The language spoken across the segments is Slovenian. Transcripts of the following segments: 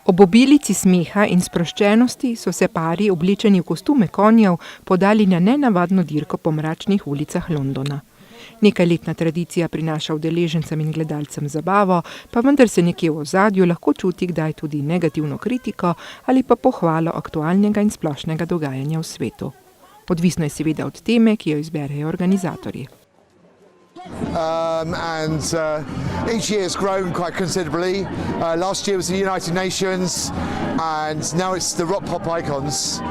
Ob obilici smeha in sproščenosti so se pari, oblečeni v kostume konjev, podali na nenavadno dirko po mračnih ulicah Londona. Nekajletna tradicija prinaša udeležencem in gledalcem zabavo, pa vendar se nekje v ozadju lahko čuti kdaj tudi negativno kritiko ali pa pohvalo aktualnega in splošnega dogajanja v svetu. Odvisno je seveda od teme, ki jo izberejo organizatorji. Each year has grown quite considerably. Last year was the United Nations, and now it's the rock pop icons.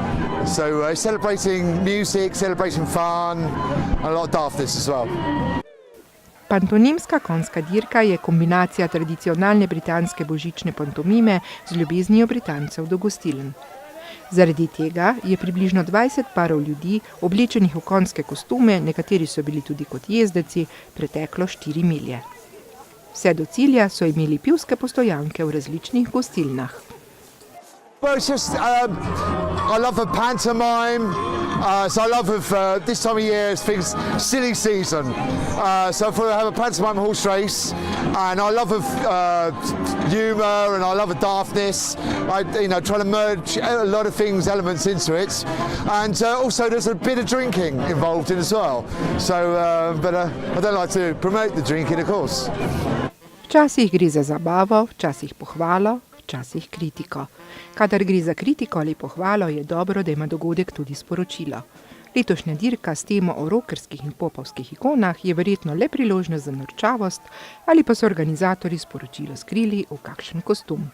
So celebrating music, celebrating fun, and a lot of daftness as well. Pantonimska konjska dirka je kombinacija tradicionalne britanske božične pantomime z ljubeznijo Britancev do gostiln. Zaradi tega je približno 20 parov ljudi, oblečenih v konjske kostume, nekateri so bili tudi kot jezdeci, preteklo 4 milje. Vse do cilja so imeli pivske postojanke v različnih gostilnah. Well, it's just, I love a pantomime, so I love this time of year, it's silly season. So I thought I'd have a pantomime horse race, and I love humour and I love daftness. I try to merge a lot of things, elements into it, and also there's a bit of drinking involved in as well. So, but I don't like to promote the drinking, of course. Včasih gre za zabavo, včasih pohvalo, včasih kritiko. Kadar gre za kritiko ali pohvalo, je dobro, da ima dogodek tudi sporočilo. Letošnja dirka s temo o rokerskih in popovskih ikonah je verjetno le priložnost za norčavost ali pa so organizatorji sporočilo skrili v kakšen kostum.